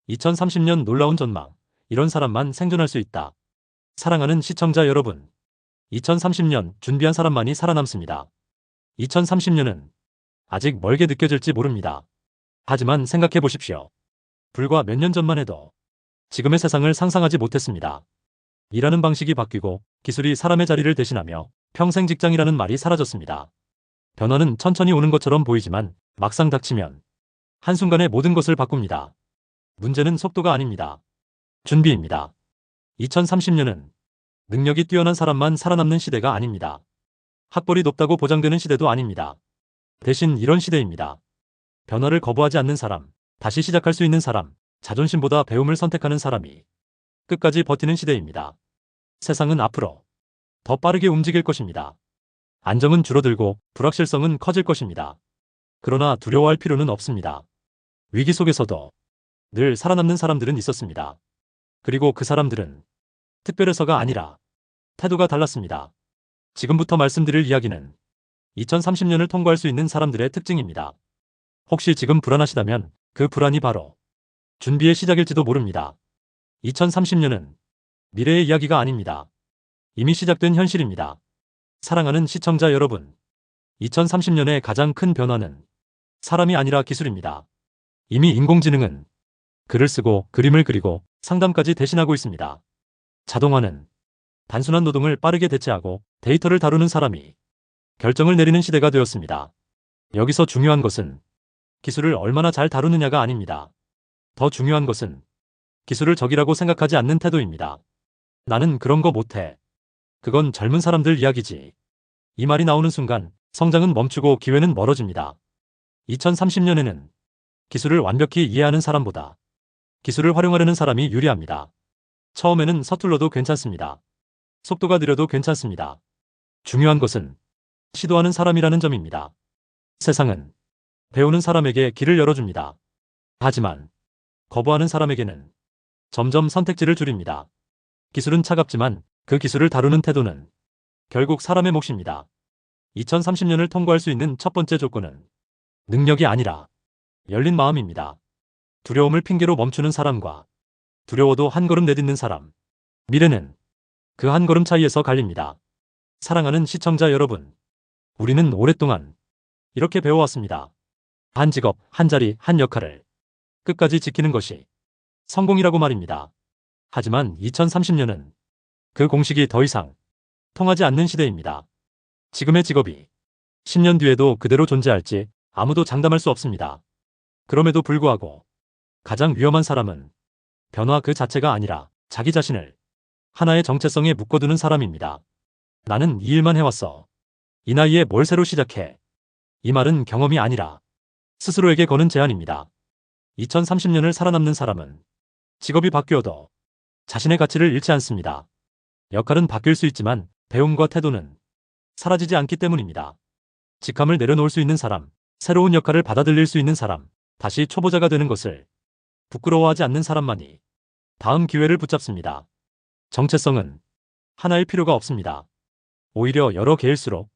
2030년 놀라운 전망. 이런 사람만 생존할 수 있다. 사랑하는 시청자 여러분. 2030년 준비한 사람만이 살아남습니다. 2030년은 아직 멀게 느껴질지 모릅니다. 하지만 생각해 보십시오. 불과 몇 년 전만 해도 지금의 세상을 상상하지 못했습니다. 일하는 방식이 바뀌고 기술이 사람의 자리를 대신하며 평생 직장이라는 말이 사라졌습니다. 변화는 천천히 오는 것처럼 보이지만 막상 닥치면 한순간에 모든 것을 바꿉니다. 문제는 속도가 아닙니다. 준비입니다. 2030년은 능력이 뛰어난 사람만 살아남는 시대가 아닙니다. 학벌이 높다고 보장되는 시대도 아닙니다. 대신 이런 시대입니다. 변화를 거부하지 않는 사람, 다시 시작할 수 있는 사람, 자존심보다 배움을 선택하는 사람이 끝까지 버티는 시대입니다. 세상은 앞으로 더 빠르게 움직일 것입니다. 안정은 줄어들고 불확실성은 커질 것입니다. 그러나 두려워할 필요는 없습니다. 위기 속에서도 늘 살아남는 사람들은 있었습니다. 그리고 그 사람들은 특별해서가 아니라 태도가 달랐습니다. 지금부터 말씀드릴 이야기는 2030년을 통과할 수 있는 사람들의 특징입니다. 혹시 지금 불안하시다면 그 불안이 바로 준비의 시작일지도 모릅니다. 2030년은 미래의 이야기가 아닙니다. 이미 시작된 현실입니다. 사랑하는 시청자 여러분, 2030년의 가장 큰 변화는 사람이 아니라 기술입니다. 이미 인공지능은 글을 쓰고 그림을 그리고 상담까지 대신하고 있습니다. 자동화는 단순한 노동을 빠르게 대체하고 데이터를 다루는 사람이 결정을 내리는 시대가 되었습니다. 여기서 중요한 것은 기술을 얼마나 잘 다루느냐가 아닙니다. 더 중요한 것은 기술을 적이라고 생각하지 않는 태도입니다. 나는 그런 거 못해. 그건 젊은 사람들 이야기지. 이 말이 나오는 순간 성장은 멈추고 기회는 멀어집니다. 2030년에는 기술을 완벽히 이해하는 사람보다 기술을 활용하려는 사람이 유리합니다. 처음에는 서툴러도 괜찮습니다. 속도가 느려도 괜찮습니다. 중요한 것은 시도하는 사람이라는 점입니다. 세상은 배우는 사람에게 길을 열어줍니다. 하지만 거부하는 사람에게는 점점 선택지를 줄입니다. 기술은 차갑지만 그 기술을 다루는 태도는 결국 사람의 몫입니다. 2030년을 통과할 수 있는 첫 번째 조건은 능력이 아니라 열린 마음입니다. 두려움을 핑계로 멈추는 사람과 두려워도 한 걸음 내딛는 사람. 미래는 그 한 걸음 차이에서 갈립니다. 사랑하는 시청자 여러분, 우리는 오랫동안 이렇게 배워왔습니다. 한 직업, 한 자리, 한 역할을 끝까지 지키는 것이 성공이라고 말입니다. 하지만 2030년은 그 공식이 더 이상 통하지 않는 시대입니다. 지금의 직업이 10년 뒤에도 그대로 존재할지 아무도 장담할 수 없습니다. 그럼에도 불구하고 가장 위험한 사람은 변화 그 자체가 아니라 자기 자신을 하나의 정체성에 묶어두는 사람입니다. 나는 이 일만 해왔어. 이 나이에 뭘 새로 시작해. 이 말은 경험이 아니라 스스로에게 거는 제안입니다. 2030년을 살아남는 사람은 직업이 바뀌어도 자신의 가치를 잃지 않습니다. 역할은 바뀔 수 있지만 배움과 태도는 사라지지 않기 때문입니다. 직함을 내려놓을 수 있는 사람, 새로운 역할을 받아들일 수 있는 사람, 다시 초보자가 되는 것을 부끄러워하지 않는 사람만이 다음 기회를 붙잡습니다. 정체성은 하나일 필요가 없습니다. 오히려 여러 개일수록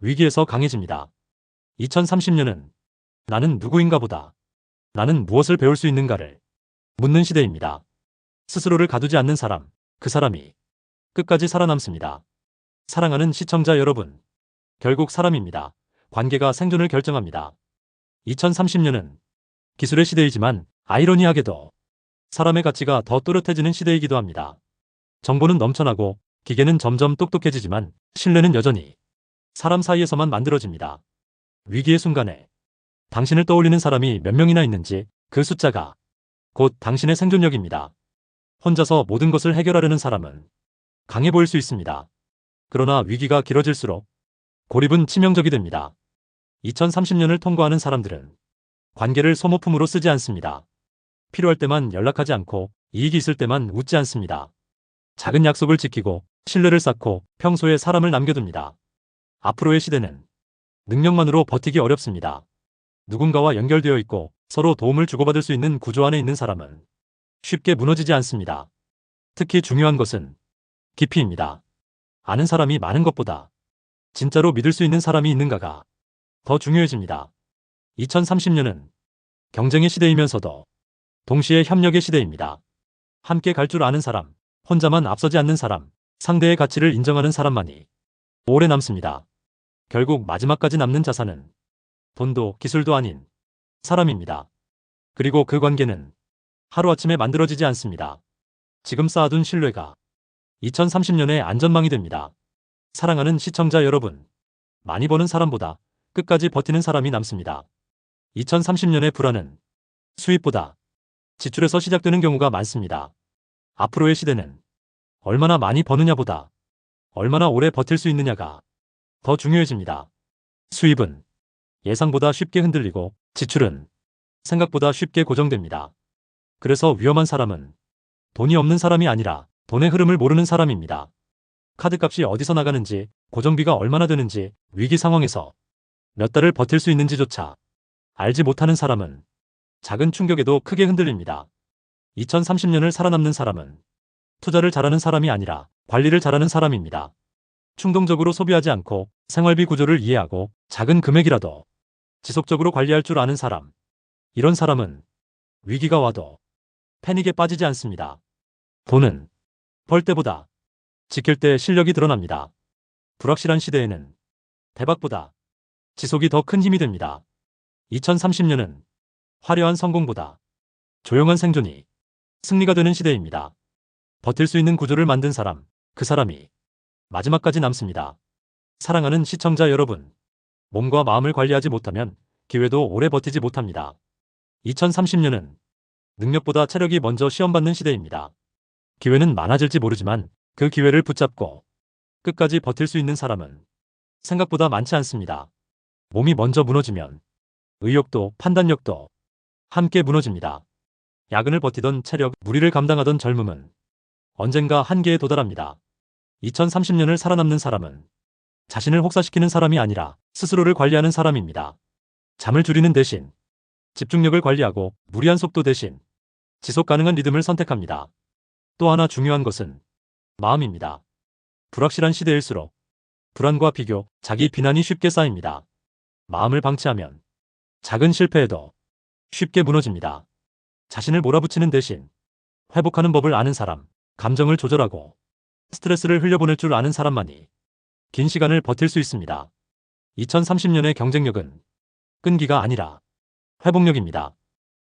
위기에서 강해집니다. 2030년은 나는 누구인가 보다 나는 무엇을 배울 수 있는가를 묻는 시대입니다. 스스로를 가두지 않는 사람, 그 사람이 끝까지 살아남습니다. 사랑하는 시청자 여러분, 결국 사람입니다. 관계가 생존을 결정합니다. 2030년은 기술의 시대이지만 아이러니하게도 사람의 가치가 더 또렷해지는 시대이기도 합니다. 정보는 넘쳐나고 기계는 점점 똑똑해지지만 신뢰는 여전히 사람 사이에서만 만들어집니다. 위기의 순간에 당신을 떠올리는 사람이 몇 명이나 있는지 그 숫자가 곧 당신의 생존력입니다. 혼자서 모든 것을 해결하려는 사람은 강해 보일 수 있습니다. 그러나 위기가 길어질수록 고립은 치명적이 됩니다. 2030년을 통과하는 사람들은 관계를 소모품으로 쓰지 않습니다. 필요할 때만 연락하지 않고 이익이 있을 때만 웃지 않습니다. 작은 약속을 지키고 신뢰를 쌓고 평소에 사람을 남겨둡니다. 앞으로의 시대는 능력만으로 버티기 어렵습니다. 누군가와 연결되어 있고 서로 도움을 주고받을 수 있는 구조 안에 있는 사람은 쉽게 무너지지 않습니다. 특히 중요한 것은 깊이입니다. 아는 사람이 많은 것보다 진짜로 믿을 수 있는 사람이 있는가가 더 중요해집니다. 2030년은 경쟁의 시대이면서도 동시에 협력의 시대입니다. 함께 갈 줄 아는 사람, 혼자만 앞서지 않는 사람, 상대의 가치를 인정하는 사람만이 오래 남습니다. 결국 마지막까지 남는 자산은 돈도 기술도 아닌 사람입니다. 그리고 그 관계는 하루아침에 만들어지지 않습니다. 지금 쌓아둔 신뢰가 2030년에 안전망이 됩니다. 사랑하는 시청자 여러분, 많이 버는 사람보다 끝까지 버티는 사람이 남습니다. 2030년의 불안은 수입보다 지출에서 시작되는 경우가 많습니다. 앞으로의 시대는 얼마나 많이 버느냐보다 얼마나 오래 버틸 수 있느냐가 더 중요해집니다. 수입은 예상보다 쉽게 흔들리고 지출은 생각보다 쉽게 고정됩니다. 그래서 위험한 사람은 돈이 없는 사람이 아니라 돈의 흐름을 모르는 사람입니다. 카드값이 어디서 나가는지, 고정비가 얼마나 되는지, 위기 상황에서 몇 달을 버틸 수 있는지조차 알지 못하는 사람은 작은 충격에도 크게 흔들립니다. 2030년을 살아남는 사람은 투자를 잘하는 사람이 아니라 관리를 잘하는 사람입니다. 충동적으로 소비하지 않고 생활비 구조를 이해하고 작은 금액이라도 지속적으로 관리할 줄 아는 사람. 이런 사람은 위기가 와도 패닉에 빠지지 않습니다. 돈은 벌 때보다 지킬 때 실력이 드러납니다. 불확실한 시대에는 대박보다 지속이 더 큰 힘이 됩니다. 2030년은 화려한 성공보다 조용한 생존이 승리가 되는 시대입니다. 버틸 수 있는 구조를 만든 사람, 그 사람이 마지막까지 남습니다. 사랑하는 시청자 여러분, 몸과 마음을 관리하지 못하면 기회도 오래 버티지 못합니다. 2030년은 능력보다 체력이 먼저 시험받는 시대입니다. 기회는 많아질지 모르지만 그 기회를 붙잡고 끝까지 버틸 수 있는 사람은 생각보다 많지 않습니다. 몸이 먼저 무너지면 의욕도 판단력도 함께 무너집니다. 야근을 버티던 체력, 무리를 감당하던 젊음은 언젠가 한계에 도달합니다. 2030년을 살아남는 사람은 자신을 혹사시키는 사람이 아니라 스스로를 관리하는 사람입니다. 잠을 줄이는 대신 집중력을 관리하고 무리한 속도 대신 지속 가능한 리듬을 선택합니다. 또 하나 중요한 것은 마음입니다. 불확실한 시대일수록 불안과 비교, 자기 비난이 쉽게 쌓입니다. 마음을 방치하면 작은 실패에도 쉽게 무너집니다. 자신을 몰아붙이는 대신 회복하는 법을 아는 사람, 감정을 조절하고 스트레스를 흘려보낼 줄 아는 사람만이 긴 시간을 버틸 수 있습니다. 2030년의 경쟁력은 끈기가 아니라 회복력입니다.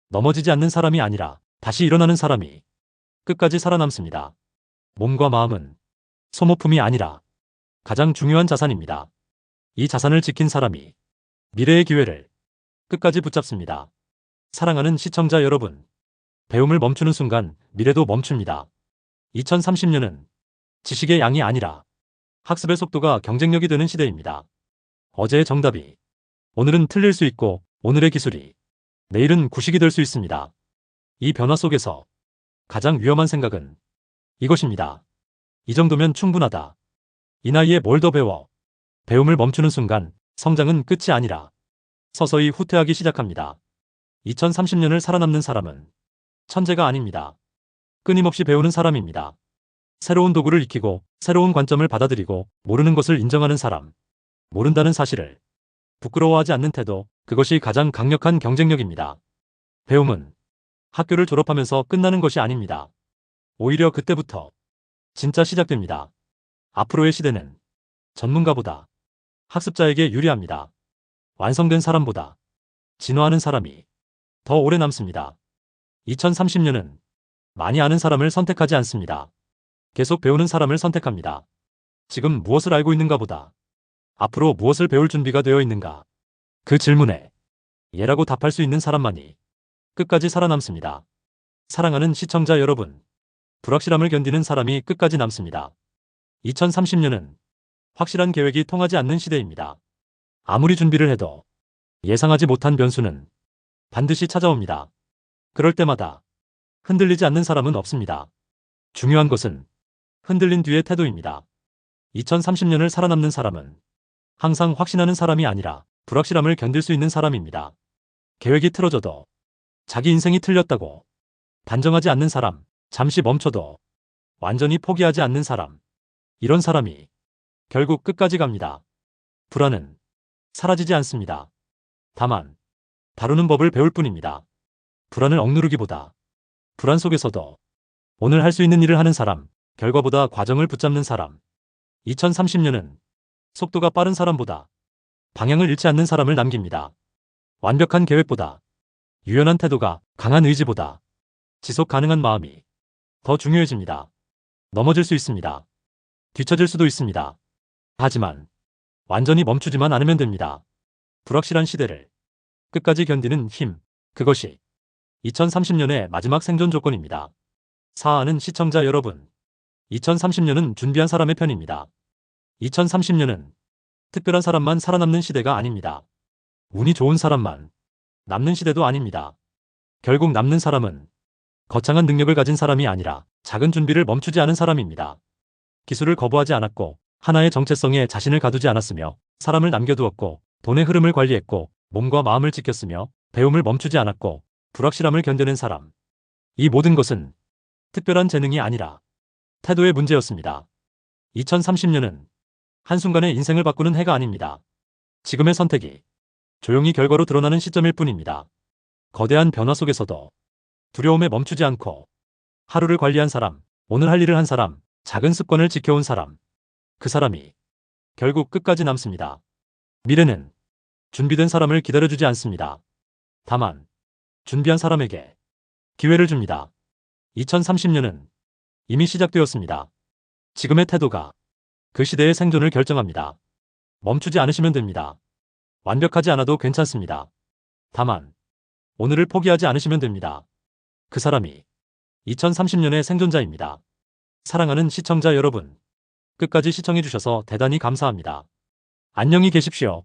넘어지지 않는 사람이 아니라 다시 일어나는 사람이 끝까지 살아남습니다. 몸과 마음은 소모품이 아니라 가장 중요한 자산입니다. 이 자산을 지킨 사람이 미래의 기회를 끝까지 붙잡습니다. 사랑하는 시청자 여러분, 배움을 멈추는 순간 미래도 멈춥니다. 2030년은 지식의 양이 아니라 학습의 속도가 경쟁력이 되는 시대입니다. 어제의 정답이 오늘은 틀릴 수 있고 오늘의 기술이 내일은 구식이 될 수 있습니다. 이 변화 속에서 가장 위험한 생각은 이것입니다. 이 정도면 충분하다. 이 나이에 뭘 더 배워? 배움을 멈추는 순간 성장은 끝이 아니라 서서히 후퇴하기 시작합니다. 2030년을 살아남는 사람은 천재가 아닙니다. 끊임없이 배우는 사람입니다. 새로운 도구를 익히고 새로운 관점을 받아들이고 모르는 것을 인정하는 사람. 모른다는 사실을 부끄러워하지 않는 태도, 그것이 가장 강력한 경쟁력입니다. 배움은 학교를 졸업하면서 끝나는 것이 아닙니다. 오히려 그때부터 진짜 시작됩니다. 앞으로의 시대는 전문가보다 학습자에게 유리합니다. 완성된 사람보다 진화하는 사람이 더 오래 남습니다. 2030년은 많이 아는 사람을 선택하지 않습니다. 계속 배우는 사람을 선택합니다. 지금 무엇을 알고 있는가 보다 앞으로 무엇을 배울 준비가 되어 있는가? 그 질문에 예라고 답할 수 있는 사람만이 끝까지 살아남습니다. 사랑하는 시청자 여러분, 불확실함을 견디는 사람이 끝까지 남습니다. 2030년은 확실한 계획이 통하지 않는 시대입니다. 아무리 준비를 해도 예상하지 못한 변수는 반드시 찾아옵니다. 그럴 때마다 흔들리지 않는 사람은 없습니다. 중요한 것은 흔들린 뒤의 태도입니다. 2030년을 살아남는 사람은 항상 확신하는 사람이 아니라 불확실함을 견딜 수 있는 사람입니다. 계획이 틀어져도 자기 인생이 틀렸다고 단정하지 않는 사람, 잠시 멈춰도 완전히 포기하지 않는 사람. 이런 사람이 결국 끝까지 갑니다. 불안은 사라지지 않습니다. 다만 다루는 법을 배울 뿐입니다. 불안을 억누르기보다 불안 속에서도 오늘 할 수 있는 일을 하는 사람, 결과보다 과정을 붙잡는 사람. 2030년은 속도가 빠른 사람보다 방향을 잃지 않는 사람을 남깁니다. 완벽한 계획보다 유연한 태도가, 강한 의지보다 지속 가능한 마음이 더 중요해집니다. 넘어질 수 있습니다. 뒤처질 수도 있습니다. 하지만 완전히 멈추지만 않으면 됩니다. 불확실한 시대를 끝까지 견디는 힘, 그것이 2030년의 마지막 생존 조건입니다. 사랑하는 시청자 여러분, 2030년은 준비한 사람의 편입니다. 2030년은 특별한 사람만 살아남는 시대가 아닙니다. 운이 좋은 사람만 남는 시대도 아닙니다. 결국 남는 사람은 거창한 능력을 가진 사람이 아니라 작은 준비를 멈추지 않은 사람입니다. 기술을 거부하지 않았고 하나의 정체성에 자신을 가두지 않았으며 사람을 남겨두었고 돈의 흐름을 관리했고 몸과 마음을 지켰으며 배움을 멈추지 않았고 불확실함을 견뎌낸 사람. 이 모든 것은 특별한 재능이 아니라 태도의 문제였습니다. 2030년은 한순간에 인생을 바꾸는 해가 아닙니다. 지금의 선택이 조용히 결과로 드러나는 시점일 뿐입니다. 거대한 변화 속에서도 두려움에 멈추지 않고 하루를 관리한 사람, 오늘 할 일을 한 사람, 작은 습관을 지켜온 사람. 그 사람이 결국 끝까지 남습니다. 미래는 준비된 사람을 기다려주지 않습니다. 다만 준비한 사람에게 기회를 줍니다. 2030년은 이미 시작되었습니다. 지금의 태도가 그 시대의 생존을 결정합니다. 멈추지 않으시면 됩니다. 완벽하지 않아도 괜찮습니다. 다만 오늘을 포기하지 않으시면 됩니다. 그 사람이 2030년의 생존자입니다. 사랑하는 시청자 여러분, 끝까지 시청해주셔서 대단히 감사합니다. 안녕히 계십시오.